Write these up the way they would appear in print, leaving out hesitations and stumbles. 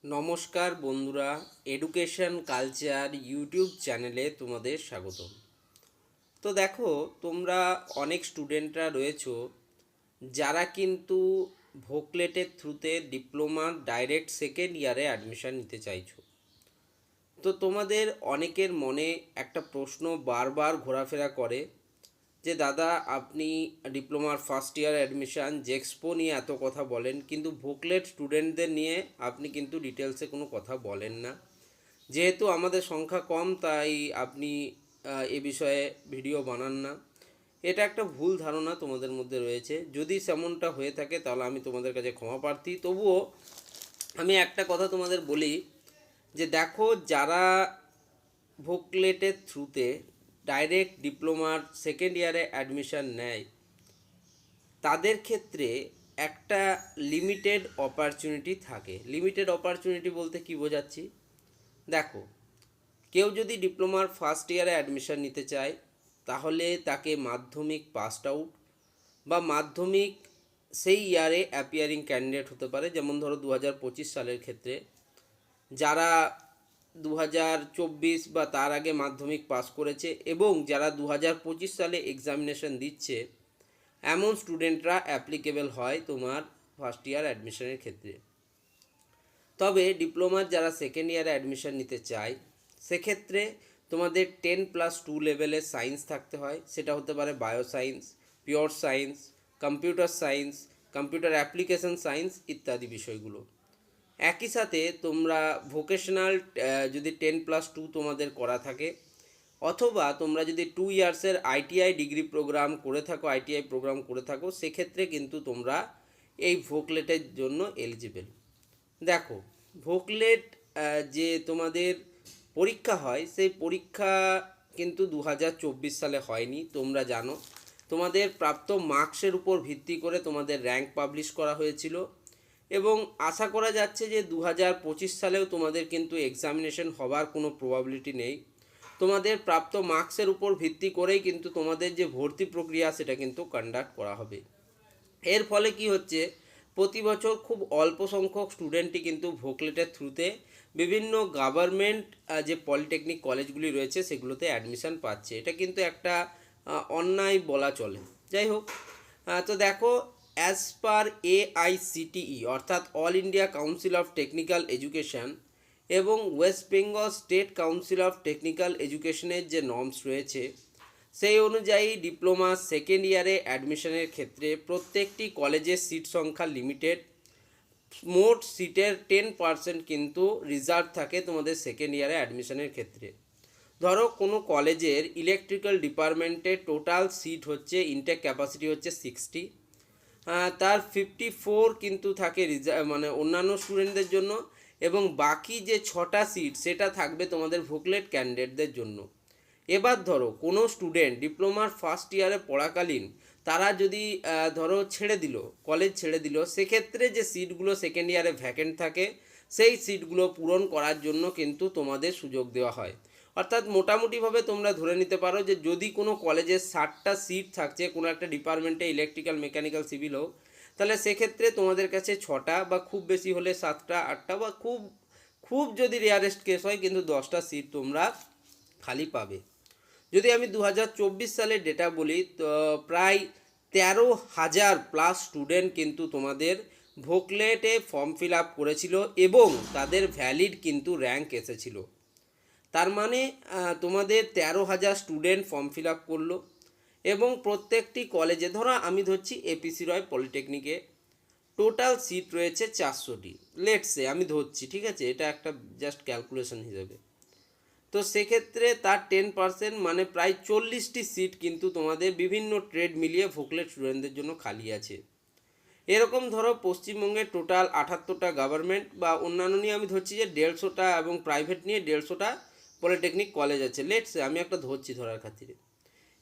নমস্কার বন্ধুরা, education culture YouTube চ্যানেলে তোমাদের স্বাগত। তো দেখো, তোমরা অনেক স্টুডেন্টরা রয়েছো যারা কিন্তু ভোকলেটের থ্রুতে ডিপ্লোমার ডাইরেক্ট সেকেন্ড ইয়ারে অ্যাডমিশান নিতে চাইছো। তো তোমাদের অনেকের মনে একটা প্রশ্ন বারবার ঘোরাফেরা করে যে দাদা, আপনি ডিপ্লোমার ফার্স্ট ইয়ার অ্যাডমিশান জেক্সপো নিয়ে এত কথা বলেন, কিন্তু ভোকলেট স্টুডেন্টদের নিয়ে আপনি কিন্তু ডিটেলসে কোনো কথা বলেন না। যেহেতু আমাদের সংখ্যা কম, তাই আপনি এ বিষয়ে ভিডিও বানান না। এটা একটা ভুল ধারণা তোমাদের মধ্যে রয়েছে। যদি সেমনটা হয়ে থাকে তাহলে আমি তোমাদের কাছে ক্ষমা প্রার্থী। তবুও আমি একটা কথা তোমাদের বলি যে দেখো, যারা ভোকলেটের থ্রুতে ডাইরেক্ট ডিপ্লোমার সেকেন্ড ইয়ারে অ্যাডমিশান নেয়, তাদের ক্ষেত্রে একটা লিমিটেড অপরচুনিটি থাকে। লিমিটেড অপরচুনিটি বলতে কি বোঝাচ্ছি? দেখো, কেউ যদি ডিপ্লোমার ফার্স্ট ইয়ারে অ্যাডমিশান নিতে চায়, তাহলে তাকে মাধ্যমিক পাসড আউট বা মাধ্যমিক সেই ইয়ারে অ্যাপিয়ারিং ক্যান্ডিডেট হতে পারে। যেমন ধরো 2025 সালের ক্ষেত্রে যারা 2024 বা তার আগে মাধ্যমিক পাস করেছে এবং যারা 2025 সালে এক্সামিনেশন দিচ্ছে, এমন স্টুডেন্টরা অ্যাপ্লিকেবল হয় তোমার ফার্স্ট ইয়ার অ্যাডমিশনের ক্ষেত্রে। তবে ডিপ্লোমার যারা সেকেন্ড ইয়ারে অ্যাডমিশন নিতে চায়, সেক্ষেত্রে তোমাদের 10+2 লেভেলের সায়েন্স থাকতে হয়। সেটা হতে পারে bio science, pure science, computer science, computer application science ইত্যাদি বিষয়গুলো। একই সাথে তোমরা ভোকেশনাল যদি 10+2 তোমাদের করা থাকে, অথবা তোমরা যদি 2 ইয়ার্সের আইটিআই ডিগ্রি প্রোগ্রাম করে থাকো, আইটিআই প্রোগ্রাম করে থাকো, সেক্ষেত্রে কিন্তু তোমরা এই ভোকলেটের জন্য এলিজিবল। দেখো, ভোকলেট যে তোমাদের পরীক্ষা হয়, সেই পরীক্ষা কিন্তু 2024 সালে হয়নি। তোমরা জানো, তোমাদের প্রাপ্ত মার্কসের উপর ভিত্তি করে তোমাদের র্যাঙ্ক পাবলিশ করা হয়েছিল এবং আশা করা যাচ্ছে যে 2025 সালেও তোমাদের কিন্তু এক্সামিনেশন হবার কোনো প্রবাবিলিটি নেই। তোমাদের প্রাপ্ত মার্কসের উপর ভিত্তি করেই কিন্তু তোমাদের যে ভর্তি প্রক্রিয়া, সেটা কিন্তু কন্ডাক্ট করা হবে। এর ফলে কি হচ্ছে, প্রতি বছর খুব অল্প সংখ্যক স্টুডেন্টই কিন্তু ভোকলেটের থ্রুতে বিভিন্ন গভর্নমেন্ট যে পলিটেকনিক কলেজগুলি রয়েছে সেগুলোতে অ্যাডমিশান পাচ্ছে। এটা কিন্তু একটা অন্যায় বলা চলে। যাই হোক, তো দেখো, অ্যাজ পার AICTE অর্থাৎ all India council of technical education এবং West Bengal state council of technical এডুকেশনের যে নর্মস রয়েছে, সেই অনুযায়ী ডিপ্লোমা সেকেন্ড ইয়ারে অ্যাডমিশনের ক্ষেত্রে প্রত্যেকটি কলেজের সিট সংখ্যা লিমিটেড। মোট সিটের 10% কিন্তু রিজার্ভ থাকে তোমাদের সেকেন্ড ইয়ারে অ্যাডমিশনের ক্ষেত্রে। ধরো, কোনো কলেজের ইলেকট্রিক্যাল ডিপার্টমেন্টে টোটাল সিট হচ্ছে, ইনটেক ক্যাপাসিটি হচ্ছে 60, তার 54 কিন্তু থাকে রিজার্ভ, মানে অন্যান্য স্টুডেন্টদের জন্য, এবং বাকি যে 6টা সিট সেটা থাকবে তোমাদের ভোকলেট ক্যান্ডিডেটদের জন্য। এবার ধরো, কোনো স্টুডেন্ট ডিপ্লোমার ফার্স্ট ইয়ারে পড়াকালীন তারা যদি ধরো ছেড়ে দিল, কলেজ ছেড়ে দিল, সেক্ষেত্রে যে সিটগুলো সেকেন্ড ইয়ারে ভ্যাকেন্ট থাকে, সেই সিটগুলো পূরণ করার জন্য কিন্তু তোমাদের সুযোগ দেওয়া হয়। অর্থাৎ মোটামুটিভাবে তোমরা ধরে নিতে পারো যে যদি কোনো কলেজের 60টা সিট থাকছে কোনো একটা ডিপার্টমেন্টে, ইলেকট্রিক্যাল, মেকানিক্যাল, সিভিল হোক, তাহলে সেক্ষেত্রে তোমাদের কাছে 6টা বা খুব বেশি হলে 7টা, 8টা বা খুব খুব যদি রেয়ারেস্ট কেস হয় কিন্তু 10টা সিট তোমরা খালি পাবে। যদি আমি 2024 সালের ডেটা বলি, তো প্রায় 13,000+ স্টুডেন্ট কিন্তু তোমাদের ভোকলেটে ফর্ম ফিল আপ করেছিল এবং তাদের ভ্যালিড কিন্তু র্যাঙ্ক এসেছিল। তার মানে তোমাদের 13,000 স্টুডেন্ট ফর্ম ফিল আপ করলো এবং প্রত্যেকটি কলেজে, ধরো আমি ধরছি এপিসি রয় পলিটেকনিকে টোটাল সিট রয়েছে 400টি, লেটসে আমি ধরছি, ঠিক আছে, এটা একটা জাস্ট ক্যালকুলেশন হিসেবে। তো সেক্ষেত্রে তার 10% মানে প্রায় 40টি সিট কিন্তু তোমাদের বিভিন্ন ট্রেড মিলিয়ে ভোকলেট স্টুডেন্টদের জন্য খালি আছে। এরকম ধরো, পশ্চিমবঙ্গের টোটাল 78টা গভর্নমেন্ট বা অন্যান্য নিয়ে আমি ধরছি যে 150টা এবং প্রাইভেট নিয়ে 150টা পলিটেকনিক কলেজ আছে, লেটসে আমি একটা ধরছি ধরার খাতিরে।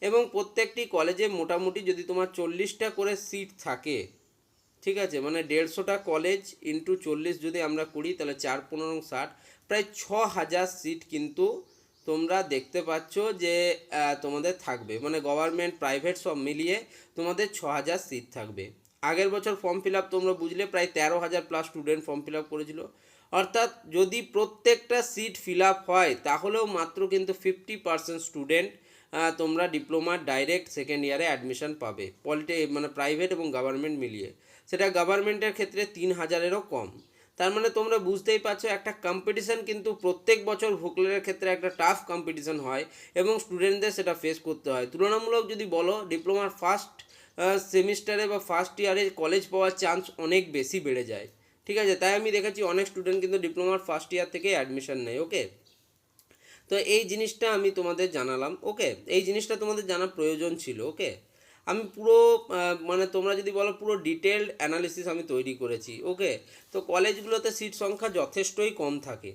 এবং প্রত্যেকটি কলেজে মোটামুটি যদি তোমার 40টা করে সিট থাকে, ঠিক আছে, মানে 150টা কলেজ ইন্টু 40 যদি আমরা করি, তাহলে 4×15=60, প্রায় 6,000 সিট কিন্তু তোমরা দেখতে পাচ্ছ যে তোমাদের থাকবে, মানে গভর্নমেন্ট প্রাইভেট সব মিলিয়ে তোমাদের 6,000 সিট থাকবে। আগের বছর ফর্ম ফিল আপ তোমরা বুঝলে প্রায় 13,000+ স্টুডেন্ট ফর্ম ফিল আপ করেছিল, অর্থাৎ যদি প্রত্যেকটা সিট ফিল আপ হয় তাহলেও মাত্র কিন্তু 50% স্টুডেন্ট তোমরা ডিপ্লোমার ডাইরেক্ট সেকেন্ড ইয়ারে অ্যাডমিশন পাবে, মানে প্রাইভেট এবং গভর্নমেন্ট মিলিয়ে। সেটা গভর্নমেন্টের ক্ষেত্রে 3000-এরও কম। তার মানে তোমরা বুঝতেই পারছো একটা কম্পিটিশান কিন্তু প্রত্যেক বছর ভোকেলের ক্ষেত্রে একটা টাফ কম্পিটিশান হয় এবং স্টুডেন্টদের সেটা ফেস করতে হয়। তুলনামূলক যদি বলো ডিপ্লোমার ফার্স্ট সেমিস্টারে বা ফার্স্ট ইয়ারে কলেজ পাওয়ার চান্স অনেক বেশি বেড়ে যায়। ঠিক আছে, তাই আমি দেখেছি অনেক স্টুডেন্ট কিন্তু ডিপ্লোমার ফার্স্ট ইয়ার থেকেই অ্যাডমিশন নেয়। ওকে, তো এই জিনিসটা আমি তোমাদের জানালাম। ওকে, এই জিনিসটা তোমাদের জানা প্রয়োজন ছিল। ওকে, আমি পুরো মানে তোমরা যদি বলো পুরো ডিটেলড অ্যানালিসিস আমি তৈরি করেছি। ওকে, তো কলেজগুলোতে সিট সংখ্যা যথেষ্টই কম থাকে।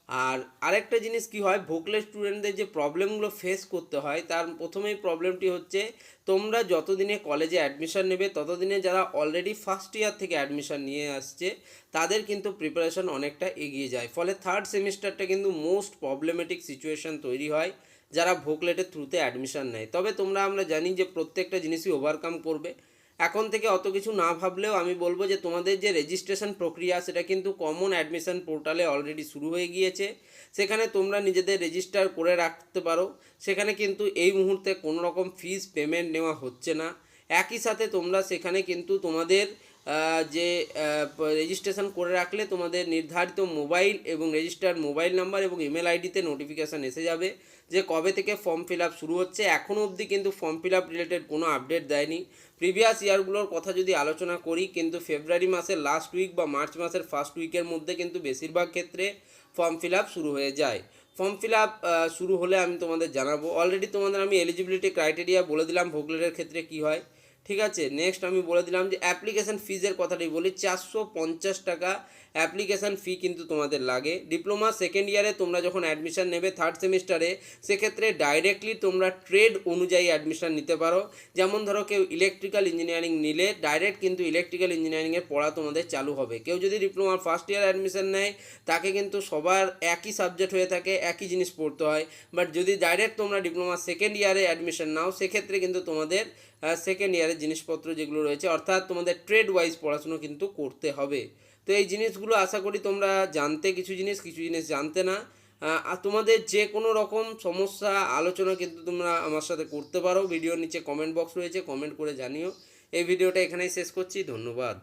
আর আরেকটা জিনিস কি হয়, ভোকেলের স্টুডেন্টদের যে প্রবলেমগুলো ফেস করতে হয় তার প্রথমেই প্রবলেমটি হচ্ছে তোমরা যতদিনে কলেজে অ্যাডমিশন নেবে ততদিনে যারা অলরেডি ফার্স্ট ইয়ার থেকে অ্যাডমিশন নিয়ে আসছে তাদের কিন্তু প্রিপারেশন অনেকটা এগিয়ে যায়, ফলে থার্ড সেমিস্টারটা কিন্তু মোস্ট প্রবলেমেটিক সিচুয়েশন তৈরি হয় যারা ভোকলেটের থ্রুতে অ্যাডমিশন নেয়। তবে আমরা জানি যে প্রত্যেকটা জিনিসই ওভারকাম করবে। এখন থেকে অত কিছু না ভাবলেও আমি বলবো যে তোমাদের যে রেজিস্ট্রেশন প্রক্রিয়া সেটা কিন্তু কমন অ্যাডমিশন পোর্টালে অলরেডি শুরু হয়ে গিয়েছে। সেখানে তোমরা নিজেদের রেজিস্টার করে রাখতে পারো। সেখানে কিন্তু এই মুহূর্তে কোনো রকম ফিস পেমেন্ট নেওয়া হচ্ছে না। একই সাথে তোমরা সেখানে কিন্তু তোমাদের যে রেজিস্ট্রেশন করে রাখলে তোমাদের নির্ধারিত মোবাইল এবং রেজিস্টার্ড মোবাইল নাম্বার এবং ইমেল আইডিতে নোটিফিকেশান এসে যাবে যে কবে থেকে ফর্ম ফিল আপ শুরু হচ্ছে। এখনও অবধি কিন্তু ফর্ম ফিল আপ রিলেটেড কোনো আপডেট দেয়নি। প্রিভিয়াস ইয়ারগুলোর কথা যদি আলোচনা করি কিন্তু ফেব্রুয়ারি মাসের লাস্ট উইক বা মার্চ মাসের ফার্স্ট উইকের মধ্যে কিন্তু বেশিরভাগ ক্ষেত্রে ফর্ম ফিল আপ শুরু হয়ে যায়। ফর্ম ফিল আপ শুরু হলে আমি তোমাদের জানাবো। অলরেডি তোমাদের আমি এলিজিবিলিটি ক্রাইটেরিয়া বলে দিলাম ভোগলের ক্ষেত্রে কি হয়। ঠিক আছে, নেক্সট আমি বলে দিলাম যে অ্যাপ্লিকেশান ফিজের কথাটি বলি। 450 টাকা অ্যাপ্লিকেশান ফি কিন্তু তোমাদের লাগে। ডিপ্লোমা সেকেন্ড ইয়ারে তোমরা যখন অ্যাডমিশান নেবে থার্ড সেমিস্টারে, সেক্ষেত্রে ডাইরেক্টলি তোমরা ট্রেড অনুযায়ী অ্যাডমিশান নিতে পারো। যেমন ধরো কেউ ইলেকট্রিক্যাল ইঞ্জিনিয়ারিং নিলে ডাইরেক্ট কিন্তু ইলেকট্রিক্যাল ইঞ্জিনিয়ারিংয়ের পড়া তোমাদের চালু হবে। কেউ যদি ডিপ্লোমার ফার্স্ট ইয়ার অ্যাডমিশান নেয় তাকে কিন্তু সবার একই সাবজেক্ট হয়ে থাকে, একই জিনিস পড়তে হয়। বাট যদি ডাইরেক্ট তোমরা ডিপ্লোমা সেকেন্ড ইয়ারে অ্যাডমিশান নাও সেক্ষেত্রে কিন্তু তোমাদের সেকেন্ড ইয়ারের জিনিসপত্র যেগুলো রয়েছে অর্থাৎ তোমাদের ট্রেড ওয়াইজ পড়াশুনো কিন্তু করতে হবে। তো এই জিনিসগুলো আশা করি তোমরা জানতে, কিছু জিনিস জানতে না। আর তোমাদের যে কোনো রকম সমস্যা আলোচনা কিন্তু তোমরা আমার সাথে করতে পারো। ভিডিওর নিচে কমেন্ট বক্স রয়েছে, কমেন্ট করে জানিও। এই ভিডিওটা এখানেই শেষ করছি, ধন্যবাদ।